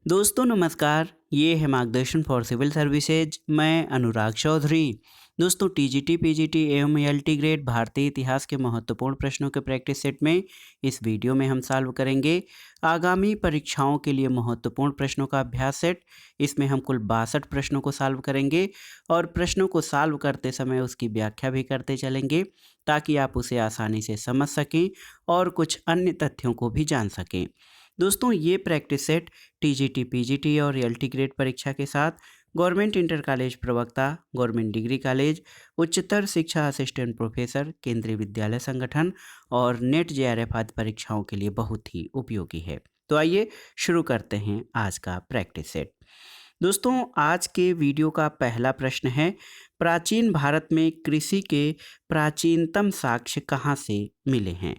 दोस्तों नमस्कार। ये है मार्गदर्शन फॉर सिविल सर्विसेज। मैं अनुराग चौधरी। दोस्तों टीजीटी पीजीटी एवं एलटी ग्रेड भारतीय इतिहास के महत्वपूर्ण प्रश्नों के प्रैक्टिस सेट में इस वीडियो में हम सॉल्व करेंगे आगामी परीक्षाओं के लिए महत्वपूर्ण प्रश्नों का अभ्यास सेट। इसमें हम कुल 62 प्रश्नों को सॉल्व करेंगे और प्रश्नों को सॉल्व करते समय उसकी व्याख्या भी करते चलेंगे ताकि आप उसे आसानी से समझ सकें और कुछ अन्य तथ्यों को भी जान सकें। दोस्तों ये प्रैक्टिस सेट टीजीटी पीजीटी और एलटी ग्रेड परीक्षा के साथ गवर्नमेंट इंटर कॉलेज प्रवक्ता, गवर्नमेंट डिग्री कॉलेज, उच्चतर शिक्षा असिस्टेंट प्रोफेसर, केंद्रीय विद्यालय संगठन और नेट जेआरएफ आदि परीक्षाओं के लिए बहुत ही उपयोगी है। तो आइए शुरू करते हैं आज का प्रैक्टिस सेट। दोस्तों आज के वीडियो का पहला प्रश्न है, प्राचीन भारत में कृषि के प्राचीनतम साक्ष्य कहाँ से मिले हैं।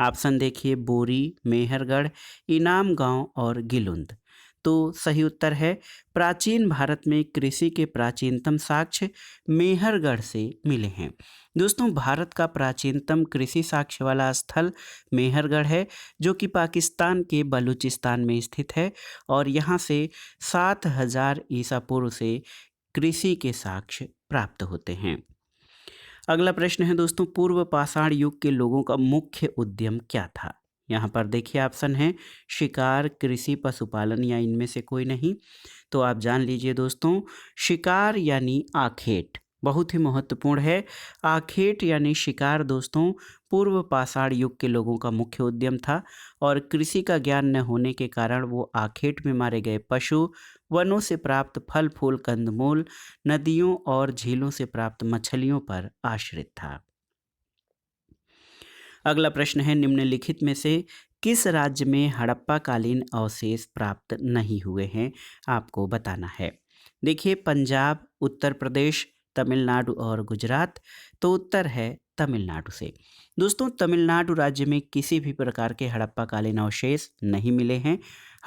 ऑप्शन देखिए, बोरी, मेहरगढ़, इनाम गांव और गिलुंद। तो सही उत्तर है प्राचीन भारत में कृषि के प्राचीनतम साक्ष्य मेहरगढ़ से मिले हैं। दोस्तों भारत का प्राचीनतम कृषि साक्ष्य वाला स्थल मेहरगढ़ है जो कि पाकिस्तान के बलूचिस्तान में स्थित है और यहाँ से 7000 ईसा पूर्व से कृषि के साक्ष्य प्राप्त होते हैं। अगला प्रश्न है दोस्तों, पूर्व पाषाण युग के लोगों का मुख्य उद्यम क्या था। यहाँ पर देखिए ऑप्शन है शिकार, कृषि, पशुपालन या इनमें से कोई नहीं। तो आप जान लीजिए दोस्तों, शिकार यानी आखेट बहुत ही महत्वपूर्ण है। आखेट यानी शिकार दोस्तों पूर्व पाषाण युग के लोगों का मुख्य उद्यम था और कृषि का ज्ञान न होने के कारण वो आखेट में मारे गए पशु, वनों से प्राप्त फल फूल कंदमूल, नदियों और झीलों से प्राप्त मछलियों पर आश्रित था। अगला प्रश्न है, निम्नलिखित में से किस राज्य में हड़प्पा कालीन अवशेष प्राप्त नहीं हुए हैं, आपको बताना है। देखिए पंजाब, उत्तर प्रदेश, तमिलनाडु और गुजरात। तो उत्तर है तमिलनाडु से। दोस्तों तमिलनाडु राज्य में किसी भी प्रकार के हड़प्पा कालीन अवशेष नहीं मिले हैं।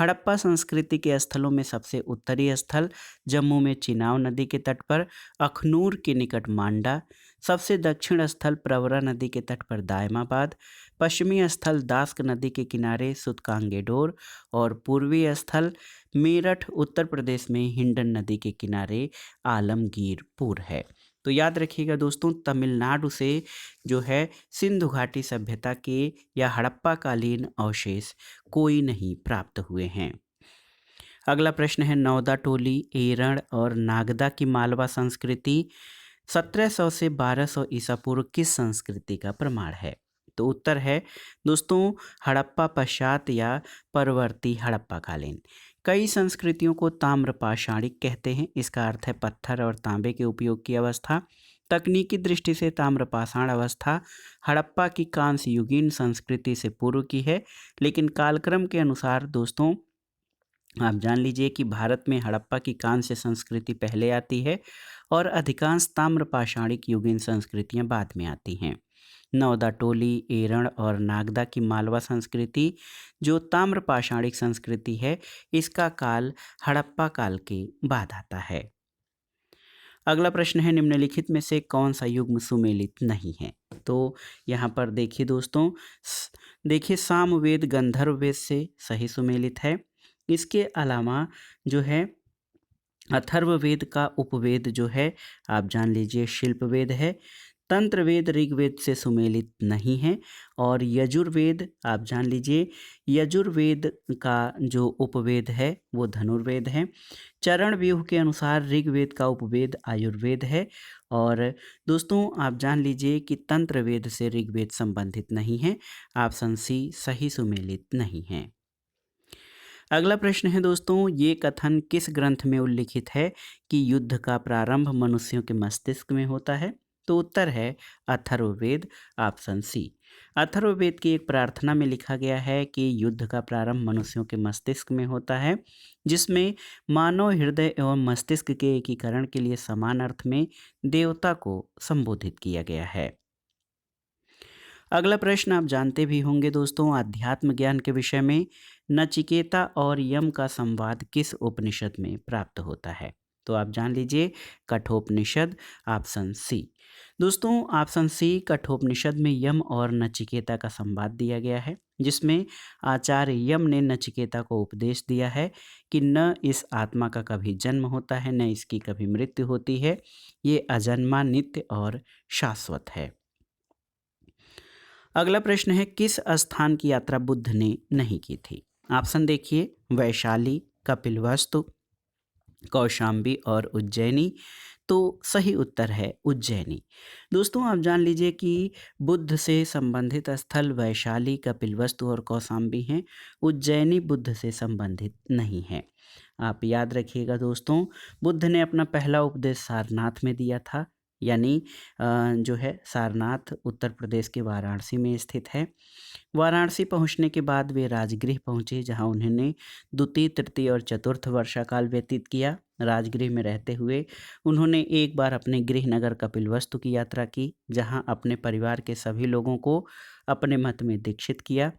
हड़प्पा संस्कृति के स्थलों में सबसे उत्तरी स्थल जम्मू में चिनाब नदी के तट पर अखनूर के निकट मांडा, सबसे दक्षिण स्थल प्रवरा नदी के तट पर दायमाबाद, पश्चिमी स्थल दास्क नदी के किनारे सुतकांगेडोर और पूर्वी स्थल मेरठ उत्तर प्रदेश में हिंडन नदी के किनारे आलमगीरपुर है। तो याद रखिएगा दोस्तों, तमिलनाडु से जो है सिंधु घाटी सभ्यता के या हड़प्पा कालीन अवशेष कोई नहीं प्राप्त हुए हैं। अगला प्रश्न है, नौदा टोली, एरण और नागदा की मालवा संस्कृति 1700 से 1200 ईसा पूर्व किस संस्कृति का प्रमाण है। तो उत्तर है दोस्तों हड़प्पा पश्चात या परवर्ती हड़प्पा कालीन। कई संस्कृतियों को ताम्रपाषाणिक कहते हैं। इसका अर्थ है पत्थर और तांबे के उपयोग की अवस्था। तकनीकी दृष्टि से ताम्रपाषाण अवस्था हड़प्पा की कांस्य युगीन संस्कृति से पूर्व की है, लेकिन कालक्रम के अनुसार दोस्तों आप जान लीजिए कि भारत में हड़प्पा की कांस्य संस्कृति पहले आती है और अधिकांश ताम्रपाषाणिक युगीन संस्कृतियां बाद में आती हैं। नौदा टोली, एरण और नागदा की मालवा संस्कृति जो ताम्रपाषाणिक संस्कृति है, इसका काल हड़प्पा काल के बाद आता है। अगला प्रश्न है, निम्नलिखित में से कौन सा युग्म सुमेलित नहीं है। तो यहाँ पर देखिए दोस्तों, देखिए सामवेद गंधर्व वेद से सही सुमेलित है। इसके अलावा जो है अथर्ववेद का उपवेद जो है आप जान लीजिए शिल्पवेद है। तंत्रवेद ऋग्वेद से सुमेलित नहीं है और यजुर्वेद आप जान लीजिए यजुर्वेद का जो उपवेद है वो धनुर्वेद है। चरण व्यूह के अनुसार ऋग्वेद का उपवेद आयुर्वेद है और दोस्तों आप जान लीजिए कि तंत्रवेद से ऋग्वेद संबंधित नहीं है। ऑप्शन सी सही सुमेलित नहीं है। अगला प्रश्न है दोस्तों, ये कथन किस ग्रंथ में उल्लिखित है कि युद्ध का प्रारंभ मनुष्यों के मस्तिष्क में होता है। तो उत्तर है अथर्ववेद, ऑप्शन सी। अथर्ववेद की एक प्रार्थना में लिखा गया है कि युद्ध का प्रारंभ मनुष्यों के मस्तिष्क में होता है, जिसमें मानव हृदय एवं मस्तिष्क के एकीकरण के लिए समान अर्थ में देवता को संबोधित किया गया है। अगला प्रश्न आप जानते भी होंगे दोस्तों, अध्यात्म ज्ञान के विषय में नचिकेता और यम का संवाद किस उपनिषद में प्राप्त होता है। तो आप जान लीजिए कठोपनिषद, ऑप्शन सी। दोस्तों ऑप्शन सी कठोपनिषद में यम और नचिकेता का संवाद दिया गया है। जिसमें आचार्य यम ने नचिकेता को उपदेश दिया है कि न इस आत्मा का कभी जन्म होता है, न इसकी कभी मृत्यु होती है, ये अजन्मा, नित्य और शाश्वत है। अगला प्रश्न है, किस स्थान की यात्रा बुद्ध ने नहीं की थी? ऑप्शन देखिए, वैशाली, कपिलवस्तु, कौशाम्बी और उज्जैनी। तो सही उत्तर है उज्जैनी। दोस्तों आप जान लीजिए कि बुद्ध से संबंधित स्थल वैशाली, कपिलवस्तु और कौशाम्बी हैं। उज्जैनी बुद्ध से संबंधित नहीं है। आप याद रखिएगा दोस्तों, बुद्ध ने अपना पहला उपदेश सारनाथ में दिया था, यानी जो है सारनाथ उत्तर प्रदेश के वाराणसी में स्थित है। वाराणसी पहुंचने के बाद वे राजगृह पहुंचे, जहां उन्होंने द्वितीय, तृतीय और चतुर्थ वर्षाकाल व्यतीत किया। राजगृह में रहते हुए उन्होंने एक बार अपने गृह नगर कपिलवस्तु की यात्रा की, जहां अपने परिवार के सभी लोगों को अपने मत में दीक्षित किया।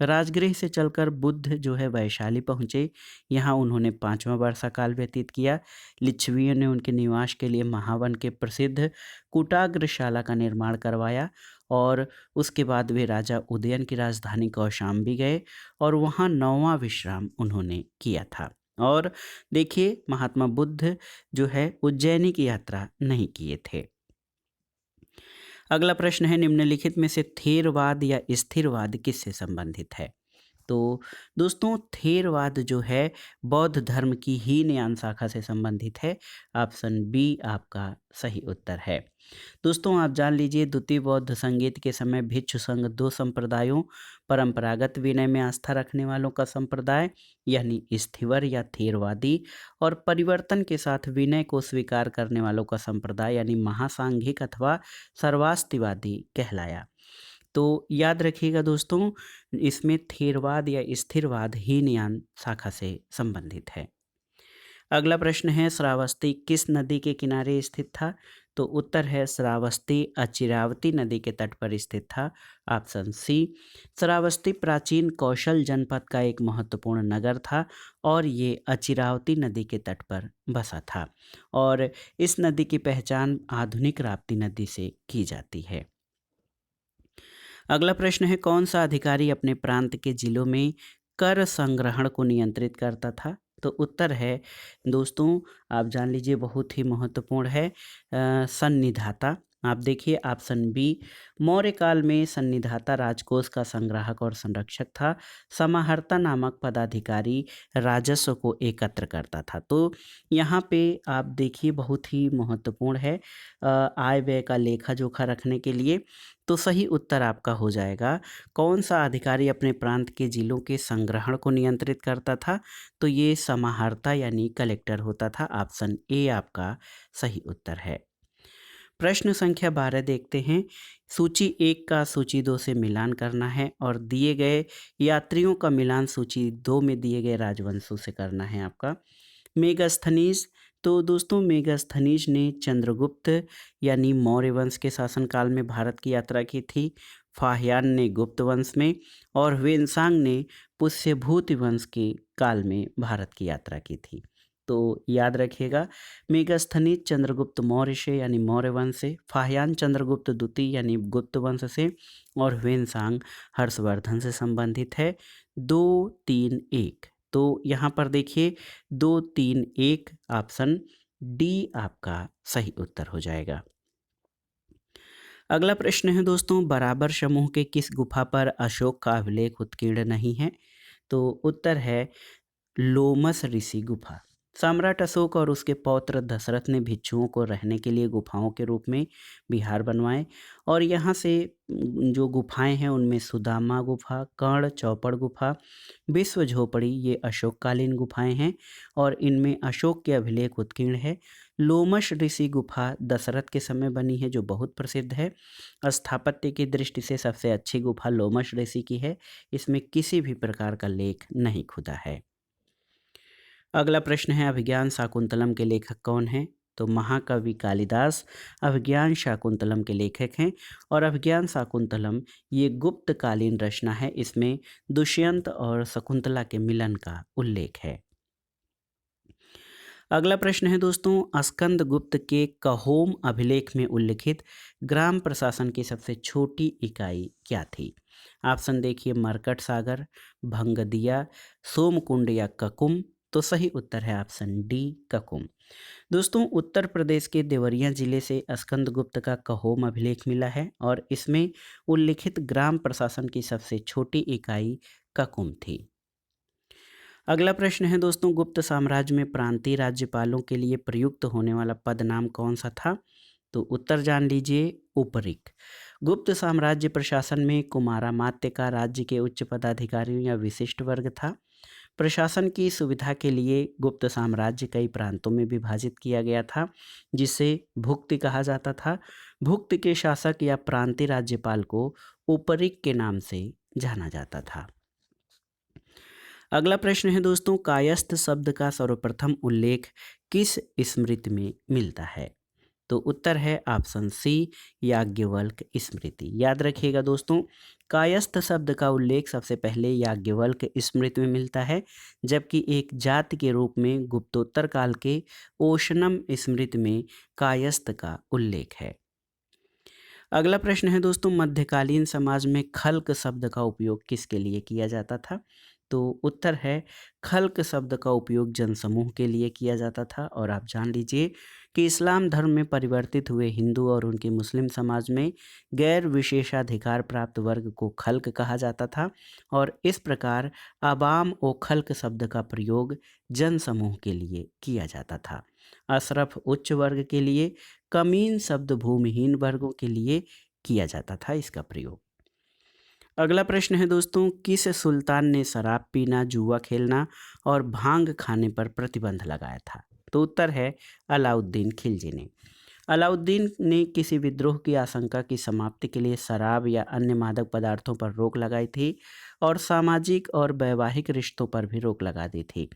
राजगृह से चलकर बुद्ध जो है वैशाली पहुँचे। यहाँ उन्होंने 5वां वर्षाकाल व्यतीत किया। लिच्छवियों ने उनके निवास के लिए महावन के प्रसिद्ध कुटाग्रशाला का निर्माण करवाया और उसके बाद वे राजा उदयन की राजधानी कौशाम्बी गए और वहाँ 9वां विश्राम उन्होंने किया था। और देखिए, महात्मा बुद्ध जो है उज्जैनी की यात्रा नहीं किए थे। अगला प्रश्न है, निम्नलिखित में से थेरवाद या स्थिरवाद किससे संबंधित है? तो दोस्तों थेरवाद जो है बौद्ध धर्म की हीनयान शाखा से संबंधित है। ऑप्शन बी आपका सही उत्तर है। दोस्तों आप जान लीजिए, द्वितीय बौद्ध संगीत के समय भिक्षु संघ दो संप्रदायों, परंपरागत विनय में आस्था रखने वालों का संप्रदाय यानी स्थिवर या थेरवादी, और परिवर्तन के साथ विनय को स्वीकार करने वालों का संप्रदाय यानी महासांघिक अथवा सर्वास्तिवादी कहलाया। तो याद रखिएगा दोस्तों, इसमें थेरवाद या स्थिरवाद हीनयान शाखा से संबंधित है। अगला प्रश्न है, श्रावस्ती किस नदी के किनारे स्थित था? तो उत्तर है श्रावस्ती अचिरावती नदी के तट पर स्थित था। Option C. श्रावस्ती प्राचीन कौशल जनपद का एक महत्वपूर्ण नगर था और ये अचिरावती नदी के तट पर बसा था और इस नदी की पहचान आधुनिक राप्ती नदी से की जाती है। अगला प्रश्न है, कौन सा अधिकारी अपने प्रांत के जिलों में कर संग्रहण को नियंत्रित करता था? तो उत्तर है दोस्तों, आप जान लीजिए, बहुत ही महत्वपूर्ण है, सन्निधाता। आप देखिए ऑप्शन बी, मौर्य काल में सन्निधाता राजकोष का संग्राहक और संरक्षक था। समाहर्ता नामक पदाधिकारी राजस्व को एकत्र करता था। तो यहाँ पे आप देखिए बहुत ही महत्वपूर्ण है, आय व्यय का लेखा जोखा रखने के लिए। तो सही उत्तर आपका हो जाएगा, कौन सा अधिकारी अपने प्रांत के जिलों के संग्रहण को नियंत्रित करता था? तो ये समाहर्ता यानी कलेक्टर होता था। ऑप्शन ए आपका सही उत्तर है। प्रश्न संख्या 12 देखते हैं। सूची 1 का सूची 2 से मिलान करना है और दिए गए यात्रियों का मिलान सूची 2 में दिए गए राजवंशों से करना है आपका। मेगास्थनीज, तो दोस्तों मेगास्थनीज ने चंद्रगुप्त यानी मौर्य वंश के शासनकाल में भारत की यात्रा की थी। फाहियान ने गुप्त वंश में और ह्वेनसांग ने पुष्यभूति वंश के काल में भारत की यात्रा की थी। तो याद रखिएगा, मेगास्थनीज चंद्रगुप्त मौर्य से यानी मौर्य वंश से, फाहियान चंद्रगुप्त द्वितीय यानी गुप्त वंश से और ह्वेनसांग हर्षवर्धन से संबंधित है। 2-3-1, तो यहाँ पर देखिए 2-3-1 ऑप्शन डी आपका सही उत्तर हो जाएगा। अगला प्रश्न है दोस्तों, बराबर समूह के किस गुफा पर अशोक का अभिलेख उत्कीर्ण नहीं है? तो उत्तर है लोमस ऋषि गुफा। सम्राट अशोक और उसके पौत्र दशरथ ने भिक्षुओं को रहने के लिए गुफाओं के रूप में विहार बनवाए और यहाँ से जो गुफाएं हैं उनमें सुदामा गुफा, कर्ण चौपड़ गुफा, विश्व झोपड़ी, ये अशोककालीन गुफाएं हैं और इनमें अशोक के अभिलेख उत्कीर्ण है। लोमश ऋषि गुफा दशरथ के समय बनी है जो बहुत प्रसिद्ध है। स्थापत्य की दृष्टि से सबसे अच्छी गुफा लोमश ऋषि की है। इसमें किसी भी प्रकार का लेख नहीं खुदा है। अगला प्रश्न है, अभिज्ञान शाकुंतलम के लेखक कौन हैं? तो महाकवि कालिदास अभिज्ञान शाकुंतलम के लेखक हैं और अभिज्ञान शाकुंतलम ये गुप्तकालीन रचना है। इसमें दुष्यंत और शकुंतला के मिलन का उल्लेख है। अगला प्रश्न है दोस्तों, स्कंद गुप्त के कहोम अभिलेख में उल्लिखित ग्राम प्रशासन की सबसे छोटी इकाई क्या थी? ऑप्शन देखिए मरकट सागर, भंगदिया, सोमकुंड या ककुम। तो सही उत्तर है ऑप्शन डी ककुम। दोस्तों उत्तर प्रदेश के देवरिया जिले से स्कंदगुप्त का कहोम अभिलेख मिला है और इसमें उल्लिखित ग्राम प्रशासन की सबसे छोटी इकाई ककुम थी। अगला प्रश्न है दोस्तों, गुप्त साम्राज्य में प्रांतीय राज्यपालों के लिए प्रयुक्त होने वाला पद नाम कौन सा था? तो उत्तर जान लीजिए, उपरिक। गुप्त साम्राज्य प्रशासन में कुमारामात्य का राज्य के उच्च पदाधिकारियों या विशिष्ट वर्ग था। प्रशासन की सुविधा के लिए गुप्त साम्राज्य कई प्रांतों में विभाजित किया गया था, जिसे भुक्ति कहा जाता था। भुक्त के शासक या प्रांतीय राज्यपाल को उपरिक के नाम से जाना जाता था। अगला प्रश्न है दोस्तों, कायस्थ शब्द का सर्वप्रथम उल्लेख किस स्मृति में मिलता है? तो उत्तर है ऑप्शन सी, याज्ञवल्क स्मृति। याद रखिएगा दोस्तों, कायस्थ शब्द का उल्लेख सबसे पहले याज्ञवल्क स्मृति में मिलता है, जबकि एक जाति के रूप में गुप्तोत्तर काल के ओशनम स्मृति में कायस्थ का उल्लेख है। अगला प्रश्न है दोस्तों, मध्यकालीन समाज में खल्क शब्द का उपयोग किसके लिए किया जाता था? तो उत्तर है, खल्क शब्द का उपयोग जनसमूह के लिए किया जाता था। और आप जान लीजिए कि इस्लाम धर्म में परिवर्तित हुए हिंदू और उनके मुस्लिम समाज में गैर विशेषाधिकार प्राप्त वर्ग को खल्क कहा जाता था और इस प्रकार अवाम व खल्क शब्द का प्रयोग जनसमूह के लिए किया जाता था। अशरफ उच्च वर्ग के लिए, कमीन शब्द भूमिहीन वर्गों के लिए किया जाता था इसका प्रयोग। अगला प्रश्न है दोस्तों, किस सुल्तान ने शराब पीना, जुआ खेलना और भांग खाने पर प्रतिबंध लगाया था? तो उत्तर है अलाउद्दीन खिलजी ने। अलाउद्दीन ने किसी विद्रोह की आशंका की समाप्ति के लिए शराब या अन्य मादक पदार्थों पर रोक लगाई थी और सामाजिक और वैवाहिक रिश्तों पर भी रोक लगा दी थी।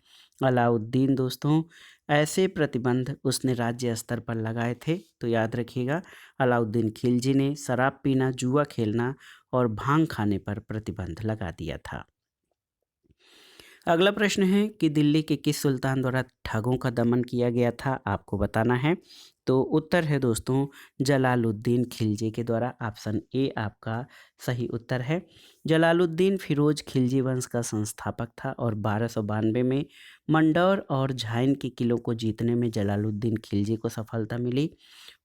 अलाउद्दीन दोस्तों, ऐसे प्रतिबंध उसने राज्य स्तर पर लगाए थे, तो याद रखिएगा अलाउद्दीन खिलजी ने शराब पीना, जुआ खेलना और भांग खाने पर प्रतिबंध लगा दिया था। अगला प्रश्न है कि दिल्ली के किस सुल्तान द्वारा ठगों का दमन किया गया था? आपको बताना है। तो उत्तर है दोस्तों जलालुद्दीन खिलजी के द्वारा। ऑप्शन ए आपका सही उत्तर है। जलालुद्दीन फिरोज खिलजी वंश का संस्थापक था और 1292 में मंडौर और झाइन के किलों को जीतने में जलालुद्दीन खिलजी को सफलता मिली।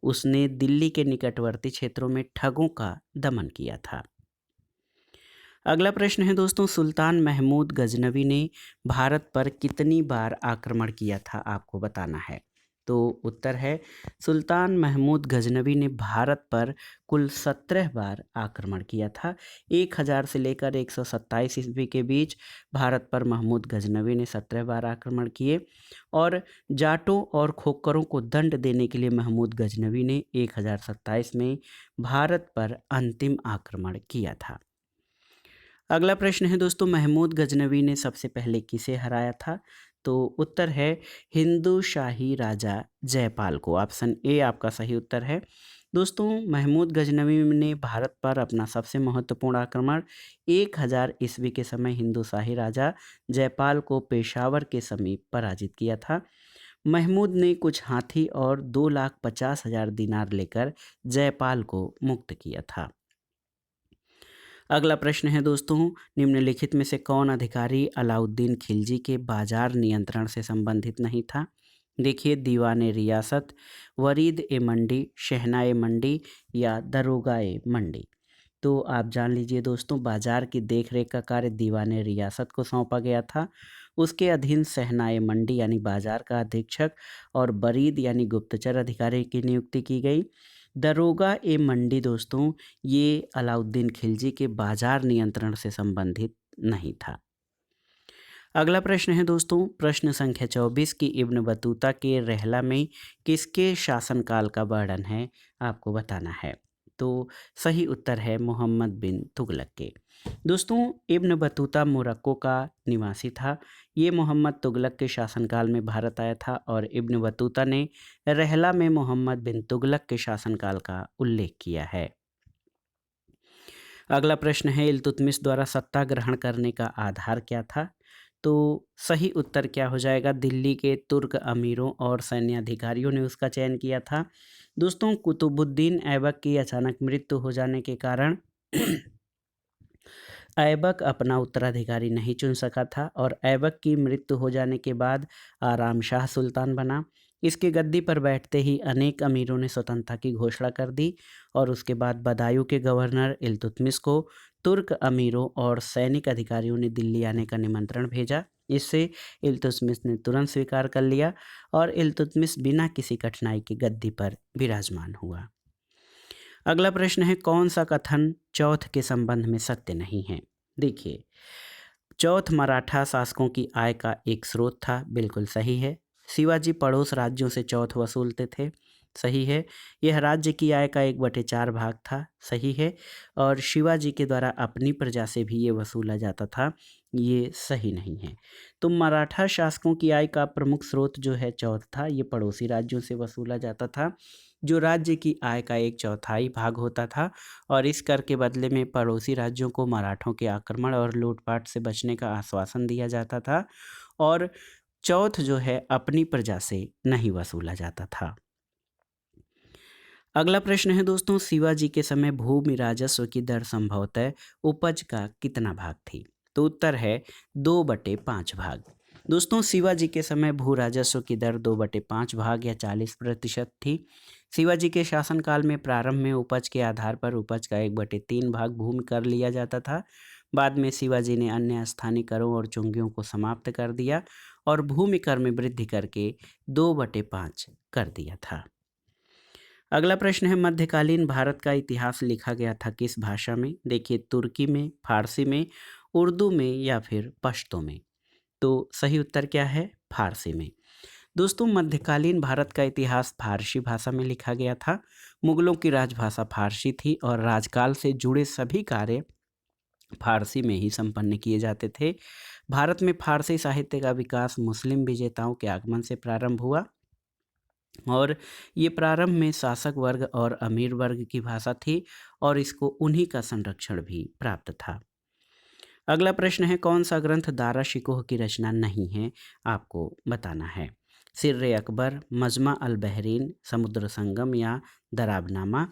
उसने दिल्ली के निकटवर्ती क्षेत्रों में ठगों का दमन किया था। अगला प्रश्न है दोस्तों, सुल्तान महमूद गजनवी ने भारत पर कितनी बार आक्रमण किया था? आपको बताना है। तो उत्तर है, सुल्तान महमूद गजनवी ने भारत पर कुल 17 बार आक्रमण किया था। 1000 से लेकर 127 ईस्वी के बीच भारत पर महमूद गजनवी ने 17 बार आक्रमण किए और जाटों और खोखरों को दंड देने के लिए महमूद गजनवी ने 1027 में भारत पर अंतिम आक्रमण किया था। अगला प्रश्न है दोस्तों, महमूद गजनवी ने सबसे पहले किसे हराया था? तो उत्तर है हिंदू शाही राजा जयपाल को। ऑप्शन ए आपका सही उत्तर है। दोस्तों महमूद गजनवी ने भारत पर अपना सबसे महत्वपूर्ण आक्रमण 1000 ईस्वी के समय हिंदू शाही राजा जयपाल को पेशावर के समीप पराजित किया था। महमूद ने कुछ हाथी और 2,50,000 दिनार लेकर जयपाल को मुक्त किया था। अगला प्रश्न है दोस्तों, निम्नलिखित में से कौन अधिकारी अलाउद्दीन खिलजी के बाजार नियंत्रण से संबंधित नहीं था? देखिए, दीवान रियासत, वरीद ए मंडी, शहना ए मंडी या दरोगा ए मंडी। तो आप जान लीजिए दोस्तों, बाजार की देखरेख का कार्य दीवान रियासत को सौंपा गया था। उसके अधीन शहना ए मंडी यानी बाजार का अधीक्षक और बरीद यानी गुप्तचर अधिकारी की नियुक्ति की गई। दरोगा ए मंडी दोस्तों, ये अलाउद्दीन खिलजी के बाजार नियंत्रण से संबंधित नहीं था। अगला प्रश्न है दोस्तों, प्रश्न संख्या 24 की इब्न बतूता के रहला में किसके शासनकाल का वर्णन है? आपको बताना है। तो सही उत्तर है मोहम्मद बिन तुगलक के। दोस्तों इब्न बतूता मोरक्को का निवासी था। ये मोहम्मद तुगलक के शासनकाल में भारत आया था और इब्न बतूता ने रहला में मोहम्मद बिन तुगलक के शासनकाल का उल्लेख किया है। अगला प्रश्न है, इल्तुतमिश द्वारा सत्ता ग्रहण करने का आधार क्या था? तो सही उत्तर क्या हो जाएगा? दिल्ली के तुर्क अमीरों और सैन्य अधिकारियों ने उसका चयन किया था। दोस्तों कुतुबुद्दीन ऐबक की अचानक मृत्यु हो जाने के कारण ऐबक अपना उत्तराधिकारी नहीं चुन सका था और ऐबक की मृत्यु हो जाने के बाद आराम शाह सुल्तान बना। इसकी गद्दी पर बैठते ही अनेक अमीरों ने स्वतंत्रता की घोषणा कर दी और उसके बाद बदायूं के गवर्नर इल्तुतमिश को तुर्क अमीरों और सैनिक अधिकारियों ने दिल्ली आने का निमंत्रण भेजा। इससे इल्तुतमिश ने तुरंत स्वीकार कर लिया और इल्तुतमिश बिना किसी कठिनाई के गद्दी पर विराजमान हुआ। अगला प्रश्न है, कौन सा कथन चौथ के संबंध में सत्य नहीं है? देखिए, चौथ मराठा शासकों की आय का एक स्रोत था, बिल्कुल सही है। शिवाजी पड़ोस राज्यों से चौथ वसूलते थे, सही है। यह राज्य की आय का 1/4 भाग था, सही है। और शिवाजी के द्वारा अपनी प्रजा से भी ये वसूला जाता था, ये सही नहीं है। तो मराठा शासकों की आय का प्रमुख स्रोत जो है चौथ था, ये पड़ोसी राज्यों से वसूला जाता था, जो राज्य की आय का 1/4 भाग होता था और इस कर के बदले में पड़ोसी राज्यों को मराठों के आक्रमण और लूटपाट से बचने का आश्वासन दिया जाता था और चौथ जो है अपनी प्रजा से नहीं वसूला जाता था। अगला प्रश्न है दोस्तों, शिवाजी के समय भूमि राजस्व की दर संभवतः उपज का कितना भाग थी? तो उत्तर है 2/5 भाग। दोस्तों, शिवाजी के समय भू राजस्व की दर 2/5 भाग या 40% थी। शिवाजी के शासनकाल में प्रारंभ में उपज के आधार पर उपज का 1/3 भाग भूमि कर लिया जाता था। बाद में शिवाजी ने अन्य स्थानीय करों और चुंगियों को समाप्त कर दिया और भूमि कर में वृद्धि करके 2/5 कर दिया था। अगला प्रश्न है, मध्यकालीन भारत का इतिहास लिखा गया था किस भाषा में? देखिए, तुर्की में, फारसी में, उर्दू में या फिर पश्तो में? तो सही उत्तर क्या है? फारसी में। दोस्तों, मध्यकालीन भारत का इतिहास फारसी भाषा में लिखा गया था। मुगलों की राजभाषा फारसी थी और राजकाल से जुड़े सभी कार्य फारसी में ही संपन्न किए जाते थे। भारत में फारसी साहित्य का विकास मुस्लिम विजेताओं के आगमन से प्रारंभ हुआ और ये प्रारंभ में शासक वर्ग और अमीर वर्ग की भाषा थी और इसको उन्हीं का संरक्षण भी प्राप्त था। अगला प्रश्न है, कौन सा ग्रंथ दारा शिकोह की रचना नहीं है? आपको बताना है। सिर्रे अकबर, मजमा अल बहरीन, समुद्र संगम या दराबनामा?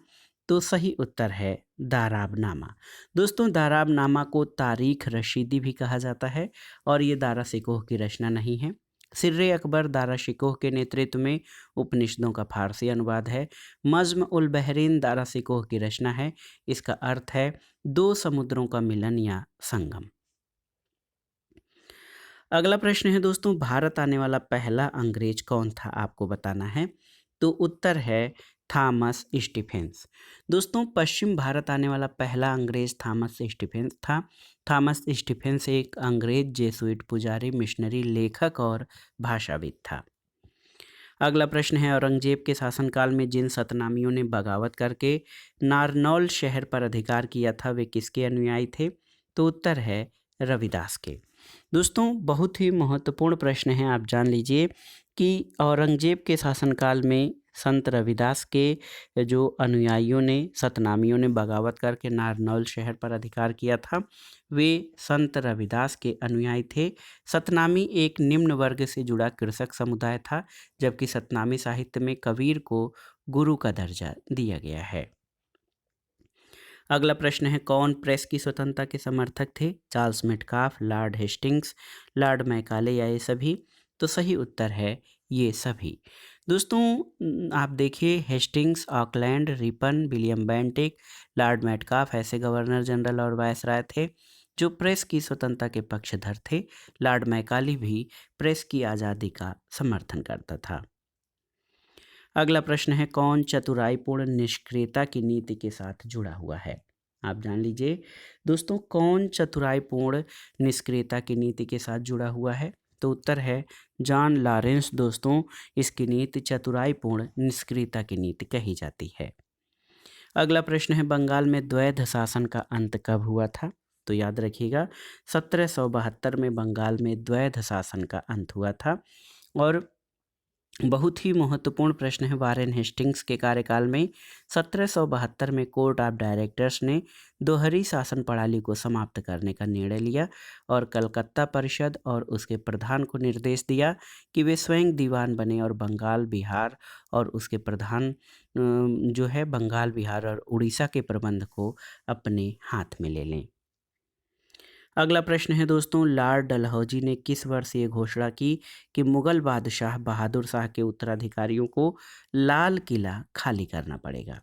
तो सही उत्तर है दाराबनामा। दोस्तों, दाराबनामा को तारीख रशीदी भी कहा जाता है और ये दारा शिकोह की रचना नहीं है। सिर्रे अकबर दारा शिकोह के नेतृत्व में उपनिषदों का फारसी अनुवाद है। मज्म उल बहरीन दारा शिकोह की रचना है। इसका अर्थ है 2 समुद्रों का मिलन या संगम। अगला प्रश्न है दोस्तों, भारत आने वाला पहला अंग्रेज कौन था? आपको बताना है। तो उत्तर है थॉमस स्टीफेंस। दोस्तों, पश्चिम भारत आने वाला पहला अंग्रेज थॉमस स्टीफेंस था। थॉमस स्टीफेंस एक अंग्रेज जेसुइट पुजारी, मिशनरी, लेखक और भाषाविद था। अगला प्रश्न है, औरंगजेब के शासनकाल में जिन सतनामियों ने बगावत करके नारनौल शहर पर अधिकार किया था, वे किसके अनुयायी थे? तो उत्तर है रविदास के। दोस्तों, बहुत ही महत्वपूर्ण प्रश्न है, आप जान लीजिए कि औरंगजेब के शासनकाल में संत रविदास के जो अनुयायियों ने, सतनामियों ने बगावत करके नारनौल शहर पर अधिकार किया था, वे संत रविदास के अनुयायी थे। सतनामी एक निम्न वर्ग से जुड़ा कृषक समुदाय था, जबकि सतनामी साहित्य में कबीर को गुरु का दर्जा दिया गया है। अगला प्रश्न है, कौन प्रेस की स्वतंत्रता के समर्थक थे? Charles Metcalfe, Lord Hastings, Lord Macaulay या ये सभी? तो सही उत्तर है ये सभी। दोस्तों, आप देखिए, Hastings, Auckland, Ripon, William Bentinck, Lord Metcalfe ऐसे गवर्नर जनरल और वायसराय थे जो प्रेस की स्वतंत्रता के पक्षधर थे। लॉर्ड मैकाले भी प्रेस की आज़ादी का समर्थन करता था। अगला प्रश्न है, कौन चतुराईपूर्ण निष्क्रियता की नीति के साथ जुड़ा हुआ है? आप जान लीजिए दोस्तों, कौन चतुराईपूर्ण निष्क्रियता की नीति के साथ जुड़ा हुआ है? तो उत्तर है जॉन लॉरेंस। दोस्तों, इसकी नीति चतुराईपूर्ण निष्क्रियता की नीति कही जाती है। अगला प्रश्न है, बंगाल में द्वैध शासन का अंत कब हुआ था? तो याद रखिएगा, 1772 में बंगाल में द्वैध शासन का अंत हुआ था। और बहुत ही महत्वपूर्ण प्रश्न है, वारेन हेस्टिंग्स के कार्यकाल में 1772 में कोर्ट ऑफ डायरेक्टर्स ने दोहरी शासन प्रणाली को समाप्त करने का निर्णय लिया और कलकत्ता परिषद और उसके प्रधान को निर्देश दिया कि वे स्वयं दीवान बने और बंगाल, बिहार और उसके प्रधान जो है बंगाल, बिहार और उड़ीसा के प्रबंध को अपने हाथ में ले लें। अगला प्रश्न है दोस्तों, लॉर्ड डलहौजी ने किस वर्ष ये घोषणा की कि मुगल बादशाह बहादुर शाह के उत्तराधिकारियों को लाल किला खाली करना पड़ेगा?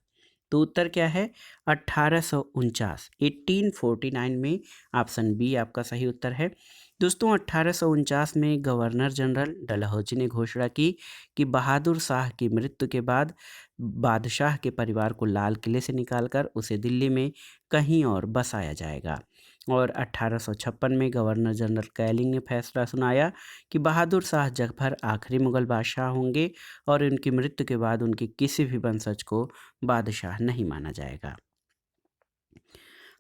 तो उत्तर क्या है? 1849, 1849 में। ऑप्शन बी आपका सही उत्तर है। दोस्तों 1849 में गवर्नर जनरल डलहौजी ने घोषणा की कि बहादुर शाह की मृत्यु के बाद बादशाह के परिवार को लाल किले से निकालकर उसे दिल्ली में कहीं और बसाया जाएगा। और 1856 में गवर्नर जनरल कैलिंग ने फैसला सुनाया कि बहादुर शाह जफर आखिरी मुगल बादशाह होंगे और उनकी मृत्यु के बाद उनके किसी भी वंशज को बादशाह नहीं माना जाएगा।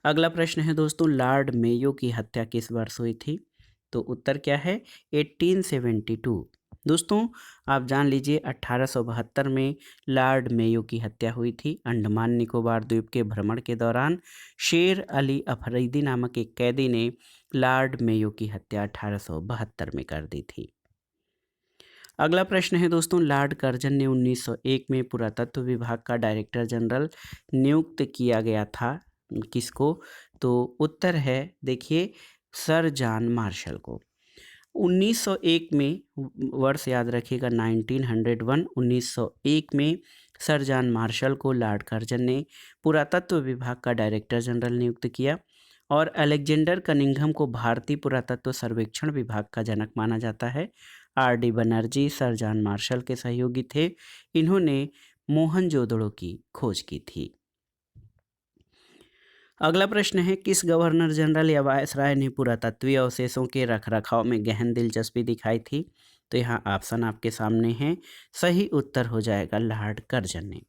अगला प्रश्न है दोस्तों, लॉर्ड मेयो की हत्या किस वर्ष हुई थी? तो उत्तर क्या है? 1872। दोस्तों आप जान लीजिए 1872 में लॉर्ड मेयो की हत्या हुई थी। अंडमान निकोबार द्वीप के भ्रमण के दौरान शेर अली अफरीदी नामक एक कैदी ने लॉर्ड मेयो की हत्या 1872 में कर दी थी। अगला प्रश्न है दोस्तों, लॉर्ड कर्जन ने 1901 में पुरातत्व विभाग का डायरेक्टर जनरल नियुक्त किया गया था किसको? तो उत्तर है देखिए सर जॉन मार्शल को। 1901 में, वर्ष याद रखिएगा 1901, 1901 में सर जॉन मार्शल को लॉर्ड कर्जन ने पुरातत्व विभाग का डायरेक्टर जनरल नियुक्त किया। और अलेक्जेंडर कनिंघम को भारतीय पुरातत्व सर्वेक्षण विभाग का जनक माना जाता है। RD. Banerjee sir John Marshall के सहयोगी थे। इन्होंने मोहनजोदड़ो की खोज की थी। अगला प्रश्न है, किस गवर्नर जनरल या वायसराय ने पुरातत्वीय अवशेषों के रखरखाव में गहन दिलचस्पी दिखाई थी? तो यहाँ ऑप्शन आपके सामने हैं। सही उत्तर हो जाएगा लॉर्ड कर्जन ने।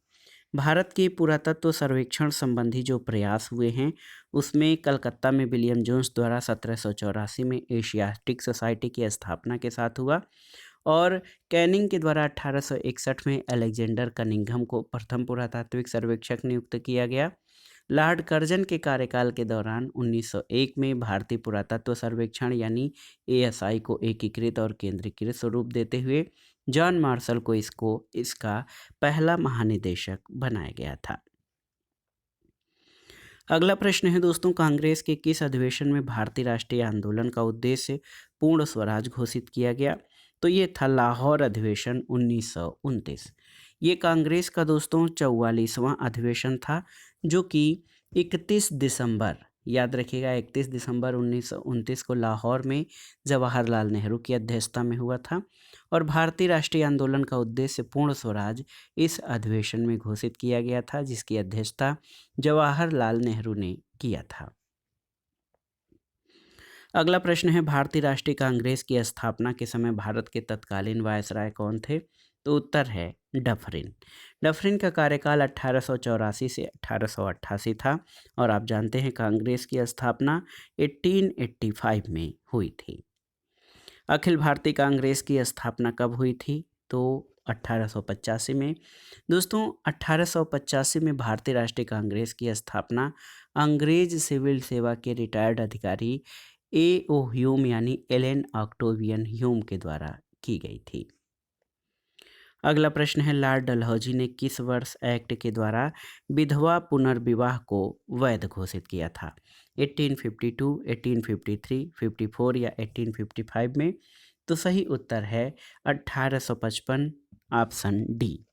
भारत के पुरातत्व सर्वेक्षण संबंधी जो प्रयास हुए हैं उसमें कलकत्ता में विलियम जोन्स द्वारा 1784 में एशियाटिक सोसाइटी की स्थापना के साथ हुआ। और कैनिंग के द्वारा 1861 में अलेक्जेंडर कनिंघम को प्रथम पुरातात्विक सर्वेक्षक नियुक्त किया गया। लॉर्ड कर्जन के कार्यकाल के दौरान 1901 में भारतीय पुरातत्व सर्वेक्षण यानी एएसआई को एकीकृत और केंद्रीकृत स्वरूप देते हुए जॉन मार्शल को इसका पहला महानिदेशक बनाया गया था। अगला प्रश्न है दोस्तों, कांग्रेस के किस अधिवेशन में भारतीय राष्ट्रीय आंदोलन का उद्देश्य पूर्ण स्वराज घोषित किया गया? तो ये था लाहौर अधिवेशन 1929। ये कांग्रेस का दोस्तों 44वां अधिवेशन था जो कि 31 दिसंबर, याद रखिएगा 31 दिसंबर 1929 को लाहौर में जवाहरलाल नेहरू की अध्यक्षता में हुआ था। और भारतीय राष्ट्रीय आंदोलन का उद्देश्य पूर्ण स्वराज इस अधिवेशन में घोषित किया गया था जिसकी अध्यक्षता जवाहरलाल नेहरू ने किया था। अगला प्रश्न है, भारतीय राष्ट्रीय कांग्रेस की स्थापना के समय भारत के तत्कालीन वायसराय कौन थे? तो उत्तर है डफरिन। डफरिन का कार्यकाल 1884 से 1888 था। और आप जानते हैं कांग्रेस की स्थापना 1885 में हुई थी। अखिल भारतीय कांग्रेस की स्थापना कब हुई थी? तो 1885 में। दोस्तों 1885 में भारतीय राष्ट्रीय कांग्रेस की स्थापना अंग्रेज सिविल सेवा के रिटायर्ड अधिकारी ए.ओ. ह्यूम यानी एलन ऑक्टेवियन ह्यूम के द्वारा की गई थी। अगला प्रश्न है, लॉर्ड डलहौजी ने किस वर्ष एक्ट के द्वारा विधवा पुनर्विवाह को वैध घोषित किया था? 1852, 1853, 54 या 1855 में? तो सही उत्तर है 1855, ऑप्शन डी।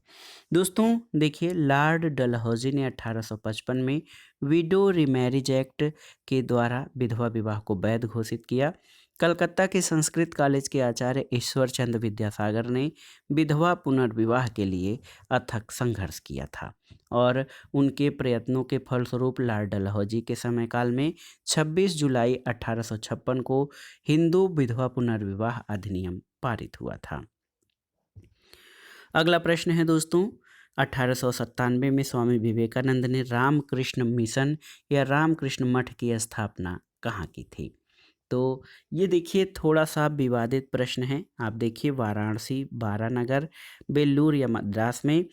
दोस्तों देखिए लॉर्ड डलहौजी ने 1855 में विडो रिमैरिज एक्ट के द्वारा विधवा विवाह को वैध घोषित किया। कलकत्ता के संस्कृत कॉलेज के आचार्य ईश्वर चंद्र विद्यासागर ने विधवा पुनर्विवाह के लिए अथक संघर्ष किया था। और उनके प्रयत्नों के फलस्वरूप लॉर्ड डलहौजी के समयकाल में 26 जुलाई 1856 को हिंदू विधवा पुनर्विवाह अधिनियम पारित हुआ था। अगला प्रश्न है दोस्तों, 1897 में स्वामी विवेकानंद ने रामकृष्ण मिशन या रामकृष्ण मठ की स्थापना कहाँ की थी? तो ये देखिए थोड़ा सा विवादित प्रश्न है। आप देखिए वाराणसी, बारानगर, बेल्लूर या मद्रास में।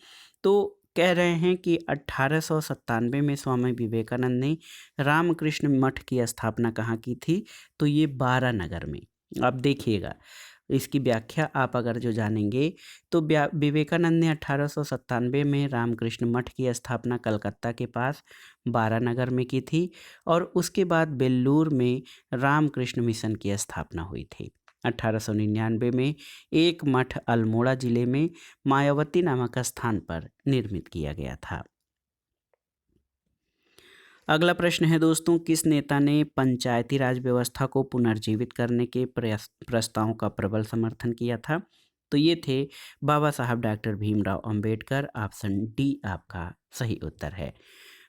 तो कह रहे हैं कि 1897 में स्वामी विवेकानंद ने रामकृष्ण मठ की स्थापना कहाँ की थी? तो ये बारानगर में। आप देखिएगा इसकी व्याख्या आप अगर जो जानेंगे तो विवेकानंद ने 1897 में रामकृष्ण मठ की स्थापना कलकत्ता के पास बारानगर में की थी और उसके बाद बेल्लूर में रामकृष्ण मिशन की स्थापना हुई थी। 1899 में एक मठ अल्मोड़ा जिले में मायावती नामक स्थान पर निर्मित किया गया था। अगला प्रश्न है दोस्तों, किस नेता ने पंचायती राज व्यवस्था को पुनर्जीवित करने के प्रस्तावों का प्रबल समर्थन किया था? तो ये थे बाबा साहब doctor Bhimrao Ambedkar. Option D आपका सही उत्तर है।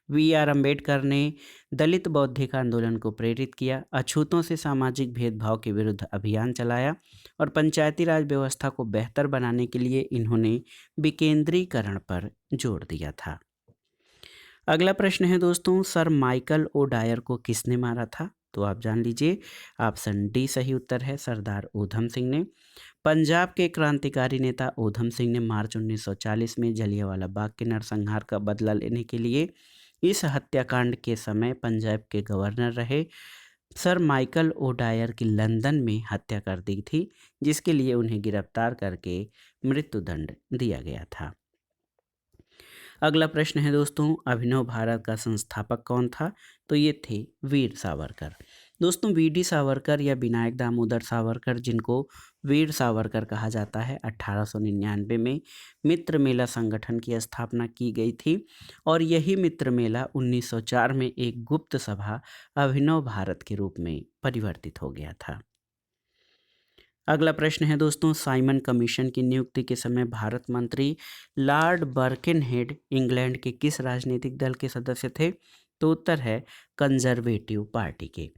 वी.आर. अंबेडकर ने दलित बौद्धिक आंदोलन को प्रेरित किया, अछूतों से सामाजिक भेदभाव के विरुद्ध अभियान चलाया और पंचायती राज व्यवस्था को बेहतर बनाने के लिए इन्होंने विकेंद्रीकरण पर जोर दिया था। अगला प्रश्न है दोस्तों, सर माइकल ओ डायर को किसने मारा था? तो आप जान लीजिए, ऑप्शन डी सही उत्तर है, सरदार ऊधम सिंह ने। पंजाब के क्रांतिकारी नेता ऊधम सिंह ने मार्च 1940 में जलियांवाला बाग के नरसंहार का बदला लेने के लिए इस हत्याकांड के समय पंजाब के गवर्नर रहे सर माइकल ओ डायर की लंदन में हत्या कर दी थी, जिसके लिए उन्हें गिरफ्तार करके मृत्युदंड दिया गया था। अगला प्रश्न है दोस्तों, अभिनव भारत का संस्थापक कौन था? तो ये थे वीर सावरकर। दोस्तों, वी.डी. सावरकर या विनायक दामोदर सावरकर, जिनको वीर सावरकर कहा जाता है, 1899 में मित्र मेला संगठन की स्थापना की गई थी और यही मित्र मेला 1904 में एक गुप्त सभा अभिनव भारत के रूप में परिवर्तित हो गया था। अगला प्रश्न है दोस्तों, साइमन कमीशन की नियुक्ति के समय भारत मंत्री लॉर्ड बर्किनहेड इंग्लैंड के किस राजनीतिक दल के सदस्य थे? तो उत्तर है कंजर्वेटिव पार्टी के।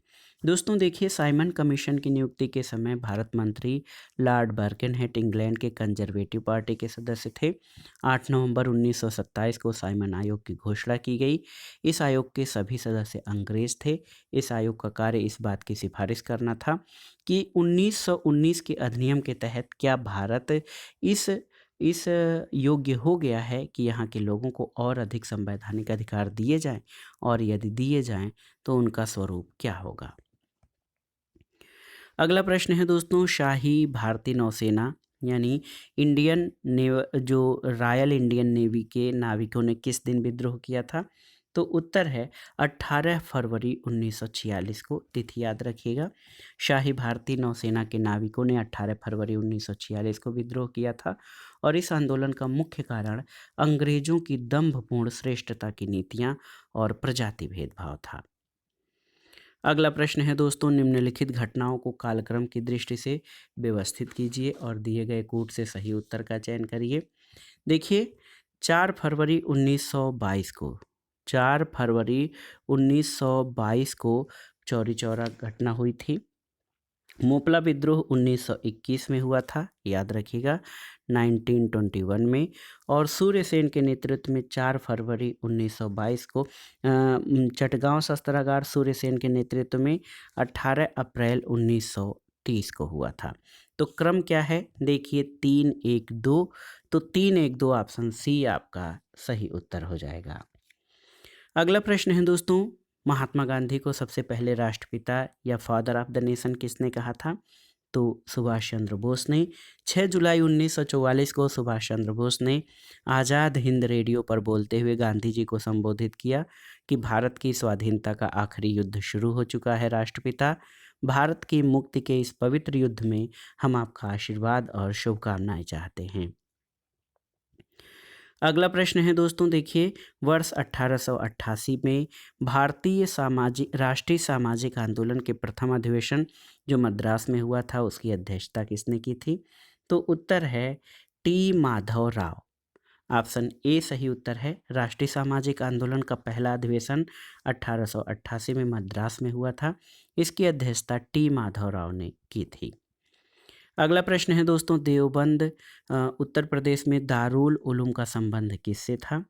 दोस्तों देखिए, साइमन कमीशन की नियुक्ति के समय भारत मंत्री लॉर्ड बर्किनहेड इंग्लैंड के कंजर्वेटिव पार्टी के सदस्य थे। 8 नवंबर 1927 को साइमन आयोग की घोषणा की गई। इस आयोग के सभी सदस्य अंग्रेज थे। इस आयोग का कार्य इस बात की सिफारिश करना था कि 1919 के अधिनियम के तहत क्या भारत इस योग्य हो गया है कि यहाँ के लोगों को और अधिक संवैधानिक अधिकार दिए जाएं, और यदि दिए जाएं तो उनका स्वरूप क्या होगा। अगला प्रश्न है दोस्तों, शाही भारतीय नौसेना यानी जो रॉयल इंडियन नेवी के नाविकों ने किस दिन विद्रोह किया था? तो उत्तर है 18 फरवरी 1946 को। तिथि याद रखिएगा। शाही भारतीय नौसेना के नाविकों ने 18 फरवरी 1946 को विद्रोह किया था और इस आंदोलन का मुख्य कारण अंग्रेजों की दंभपूर्ण श्रेष्ठता की नीतियां और प्रजाति भेदभाव था। अगला प्रश्न है दोस्तों, निम्नलिखित घटनाओं को कालक्रम की दृष्टि से व्यवस्थित कीजिए और दिए गए कूट से सही उत्तर का चयन करिए। देखिए, 4 फरवरी 1922 को चौरी चौरा घटना हुई थी। मोपला विद्रोह 1921 में हुआ था, याद रखिएगा, 1921 में। और सूर्यसेन के नेतृत्व में 4 फरवरी 1922 को चटगांव शस्त्रागार सूर्यसेन के नेतृत्व में 18 अप्रैल 1930 को हुआ था। तो क्रम क्या है? देखिए 3-1-2, तो 3-1-2 ऑप्शन सी आपका सही उत्तर हो जाएगा। अगला प्रश्न है दोस्तों, महात्मा गांधी को सबसे पहले राष्ट्रपिता या फादर ऑफ द नेशन किसने कहा था? तो सुभाष चंद्र बोस ने। 6 जुलाई 1944 को सुभाष चंद्र बोस ने आज़ाद हिंद रेडियो पर बोलते हुए गांधी जी को संबोधित किया कि भारत की स्वाधीनता का आखिरी युद्ध शुरू हो चुका है राष्ट्रपिता। भारत की मुक्ति के इस पवित्र युद्ध में हम आपका आशीर्वाद और शुभकामनाएं चाहते हैं। अगला प्रश्न है दोस्तों, देखिए, वर्ष 1888 में राष्ट्रीय सामाजिक आंदोलन के प्रथम अधिवेशन जो मद्रास में हुआ था, उसकी अध्यक्षता किसने की थी? तो उत्तर है T Madhav Rao. Option A सही उत्तर है। राष्ट्रीय सामाजिक आंदोलन का पहला अधिवेशन 1888 में मद्रास में हुआ था। इसकी अध्यक्षता टी माधव राव ने की थी। अगला प्रश्न है दोस्तों, देवबंद उत्तर प्रदेश में दारुल उलूम का संबंध किससे था?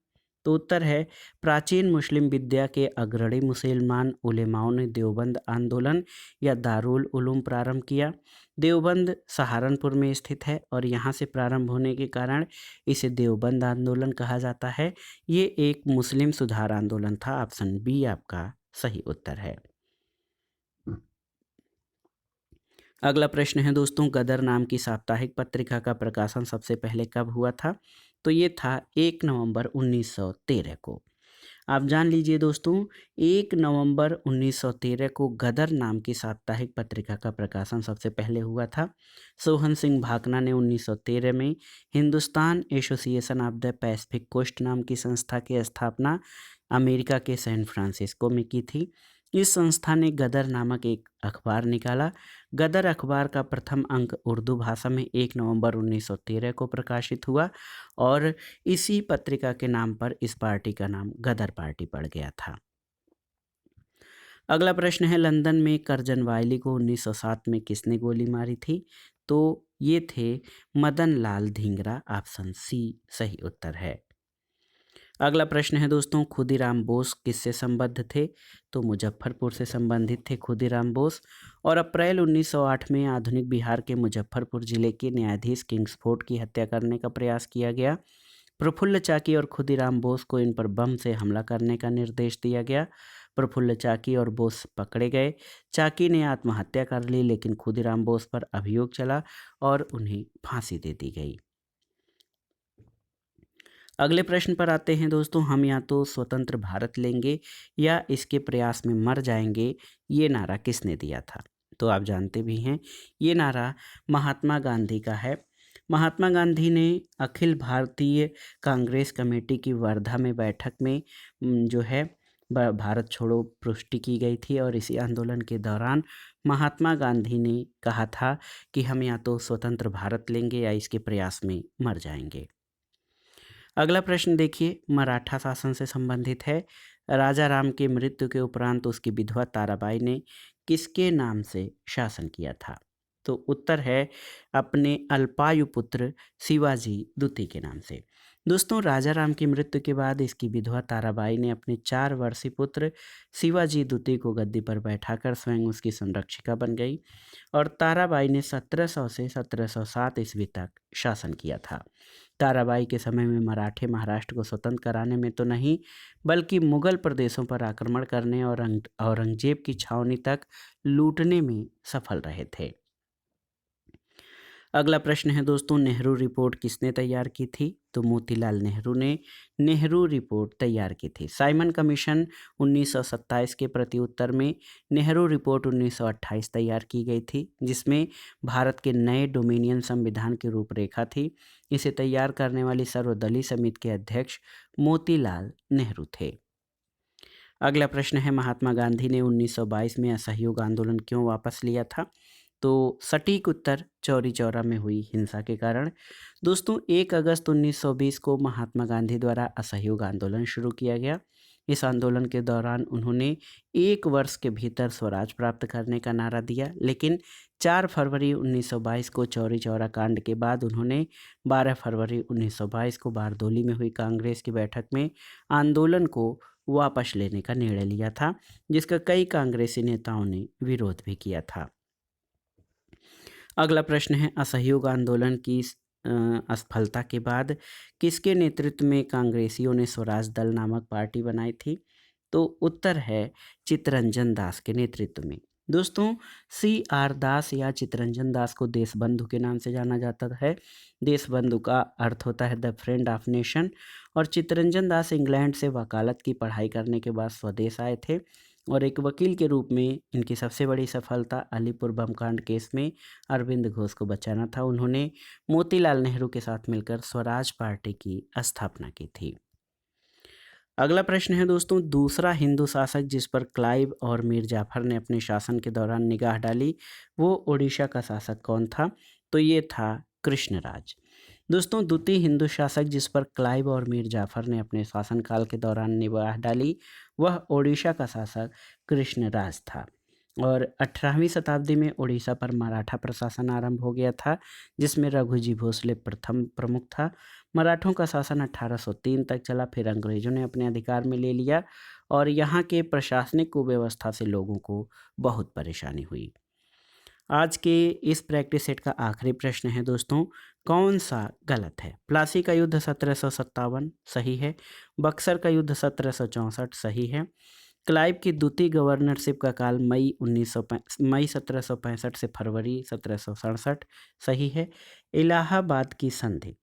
तो उत्तर है प्राचीन मुस्लिम विद्या के अग्रणी मुसलमान उलेमाओं ने देवबंद आंदोलन या दारुल उलूम प्रारंभ किया। देवबंद सहारनपुर में स्थित है और यहाँ से प्रारंभ होने के कारण इसे देवबंद आंदोलन कहा जाता है। ये एक मुस्लिम सुधार आंदोलन था। ऑप्शन बी आपका सही उत्तर है। अगला प्रश्न है दोस्तों, गदर नाम की साप्ताहिक पत्रिका का प्रकाशन सबसे पहले कब हुआ था? तो ये था 1 नवंबर 1913 को। आप जान लीजिए दोस्तों, 1 नवंबर 1913 को गदर नाम की साप्ताहिक पत्रिका का प्रकाशन सबसे पहले हुआ था। सोहन सिंह भाकना ने 1913 में Hindustan association of the Pacific coast नाम की संस्था की स्थापना अमेरिका के सैन फ्रांसिस्को में की थी। इस संस्था ने गदर नामक एक अखबार निकाला। गदर अखबार का प्रथम अंक उर्दू भाषा में 1 नवंबर 1913 को प्रकाशित हुआ और इसी पत्रिका के नाम पर इस पार्टी का नाम गदर पार्टी पड़ गया था। अगला प्रश्न है, लंदन में करजन वायली को 1907 में किसने गोली मारी थी? तो ये थे मदन लाल धिंगरा। ऑप्शन सी सही उत्तर है। अगला प्रश्न है दोस्तों, खुदीराम बोस किससे संबद्ध थे? तो मुजफ्फरपुर से संबंधित थे खुदीराम बोस। और अप्रैल 1908 में आधुनिक बिहार के मुजफ्फरपुर जिले के न्यायाधीश किंग्सफोर्ड की हत्या करने का प्रयास किया गया। प्रफुल्ल चाकी और खुदीराम बोस को इन पर बम से हमला करने का निर्देश दिया गया। प्रफुल्ल चाकी और बोस पकड़े गए। चाकी ने आत्महत्या कर ली, लेकिन खुदीराम बोस पर अभियोग चला और उन्हें फांसी दे दी गई। अगले प्रश्न पर आते हैं दोस्तों, हम या तो स्वतंत्र भारत लेंगे या इसके प्रयास में मर जाएंगे, ये नारा किसने दिया था? तो आप जानते भी हैं, ये नारा महात्मा गांधी का है। महात्मा गांधी ने अखिल भारतीय कांग्रेस कमेटी की वर्धा में बैठक में जो है भारत छोड़ो पुष्टि की गई थी और इसी आंदोलन के दौरान महात्मा गांधी ने कहा था कि हम या तो स्वतंत्र भारत लेंगे या इसके प्रयास में मर जाएंगे। अगला प्रश्न देखिए, मराठा शासन से संबंधित है। राजा राम की मृत्यु के उपरांत उसकी विधवा ताराबाई ने किसके नाम से शासन किया था? तो उत्तर है अपने अल्पायु पुत्र शिवाजी द्वितीय के नाम से। दोस्तों, राजा राम की मृत्यु के बाद इसकी विधवा ताराबाई ने अपने 4 वर्षीय पुत्र शिवाजी द्वितीय को गद्दी पर बैठाकर स्वयं उसकी संरक्षिका बन गई और ताराबाई ने 1700 से 1707 ईस्वी तक शासन किया था। ताराबाई के समय में मराठे महाराष्ट्र को स्वतंत्र कराने में तो नहीं, बल्कि मुगल प्रदेशों पर आक्रमण करने और औरंगजेब की छावनी तक लूटने में सफल रहे थे। अगला प्रश्न है दोस्तों, नेहरू रिपोर्ट किसने तैयार की थी? तो मोतीलाल नेहरू ने नेहरू रिपोर्ट तैयार की थी। साइमन कमीशन 1927 के प्रति उत्तर में नेहरू रिपोर्ट 1928 तैयार की गई थी, जिसमें भारत के नए डोमिनियन संविधान की रूपरेखा थी। इसे तैयार करने वाली सर्वदलीय समिति के अध्यक्ष मोतीलाल नेहरू थे। अगला प्रश्न है, महात्मा गांधी ने 1922 में असहयोग आंदोलन क्यों वापस लिया था? तो सटीक उत्तर चौरी चौरा में हुई हिंसा के कारण। दोस्तों, 1 अगस्त 1920 को महात्मा गांधी द्वारा असहयोग आंदोलन शुरू किया गया। इस आंदोलन के दौरान उन्होंने 1 वर्ष के भीतर स्वराज प्राप्त करने का नारा दिया, लेकिन 4 फरवरी 1922 को चौरी चौरा कांड के बाद उन्होंने 12 फरवरी 1922 को बारदोली में हुई कांग्रेस की बैठक में आंदोलन को वापस लेने का निर्णय लिया था, जिसका कई कांग्रेसी नेताओं ने विरोध भी किया था। अगला प्रश्न है, असहयोग आंदोलन की असफलता के बाद किसके नेतृत्व में कांग्रेसियों ने स्वराज दल नामक पार्टी बनाई थी? तो उत्तर है चित्तरंजन दास के नेतृत्व में। दोस्तों, CR दास या चित्तरंजन दास को देशबंधु के नाम से जाना जाता है। देशबंधु का अर्थ होता है द फ्रेंड ऑफ नेशन। और चित्तरंजन दास इंग्लैंड से वकालत की पढ़ाई करने के बाद स्वदेश आए थे और एक वकील के रूप में इनकी सबसे बड़ी सफलता अलीपुर बम कांड केस में अरविंद घोष को बचाना था। उन्होंने मोतीलाल नेहरू के साथ मिलकर स्वराज पार्टी की स्थापना की थी। अगला प्रश्न है दोस्तों, दूसरा हिंदू शासक जिस पर क्लाइव और मीर जाफर ने अपने शासन के दौरान निगाह डाली, वो ओडिशा का शासक कौन था? तो ये था कृष्णराज। दोस्तों, द्वितीय हिंदू शासक जिस पर क्लाइव और मीर जाफर ने अपने शासनकाल के दौरान निगाह डाली, वह ओडिशा का शासक कृष्णराज था। और 18वीं शताब्दी में ओडिशा पर मराठा प्रशासन आरंभ हो गया था, जिसमें रघुजी भोसले प्रथम प्रमुख था। मराठों का शासन 1803 तक चला, फिर अंग्रेजों ने अपने अधिकार में ले लिया और यहाँ के प्रशासनिक कुव्यवस्था से लोगों को बहुत परेशानी हुई। आज के इस प्रैक्टिस सेट का आखिरी प्रश्न है दोस्तों, कौन सा गलत है? प्लासी का युद्ध 1757 सही है। बक्सर का युद्ध 1764 सही है। क्लाइव की द्वितीय गवर्नरशिप का काल मई 1765 से फरवरी 1767 सही है। इलाहाबाद की संधि,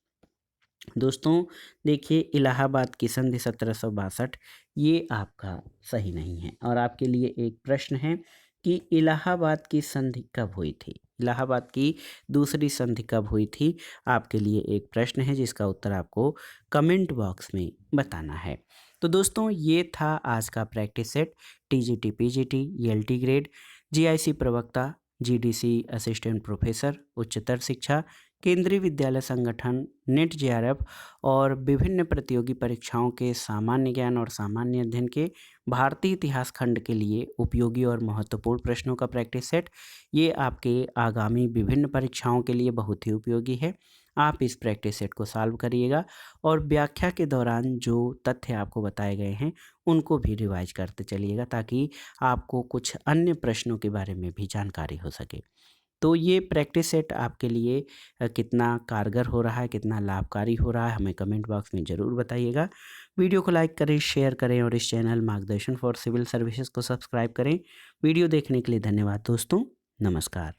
दोस्तों देखिए इलाहाबाद की संधि 1762 ये आपका सही नहीं है। और आपके लिए एक प्रश्न है कि इलाहाबाद की संधि कब हुई थी, इलाहाबाद की दूसरी संधि कब हुई थी। आपके लिए एक प्रश्न है जिसका उत्तर आपको कमेंट बॉक्स में बताना है। तो दोस्तों ये था आज का practice set. TGT PGT ELT grade, GIC प्रवक्ता, जीडीसी असिस्टेंट प्रोफेसर, उच्चतर शिक्षा, केंद्रीय विद्यालय संगठन, नेट जेआरएफ और विभिन्न प्रतियोगी परीक्षाओं के सामान्य ज्ञान और सामान्य अध्ययन के भारतीय इतिहास खंड के लिए उपयोगी और महत्वपूर्ण प्रश्नों का प्रैक्टिस सेट, ये आपके आगामी विभिन्न परीक्षाओं के लिए बहुत ही उपयोगी है। आप इस प्रैक्टिस सेट को सॉल्व करिएगा और व्याख्या के दौरान जो तथ्य आपको बताए गए हैं उनको भी रिवाइज करते चलिएगा, ताकि आपको कुछ अन्य प्रश्नों के बारे में भी जानकारी हो सके। तो ये प्रैक्टिस सेट आपके लिए कितना कारगर हो रहा है, कितना लाभकारी हो रहा है, हमें कमेंट बॉक्स में ज़रूर बताइएगा। वीडियो को लाइक करें, शेयर करें और इस चैनल मार्गदर्शन फॉर सिविल सर्विसेज को सब्सक्राइब करें। वीडियो देखने के लिए धन्यवाद दोस्तों, नमस्कार।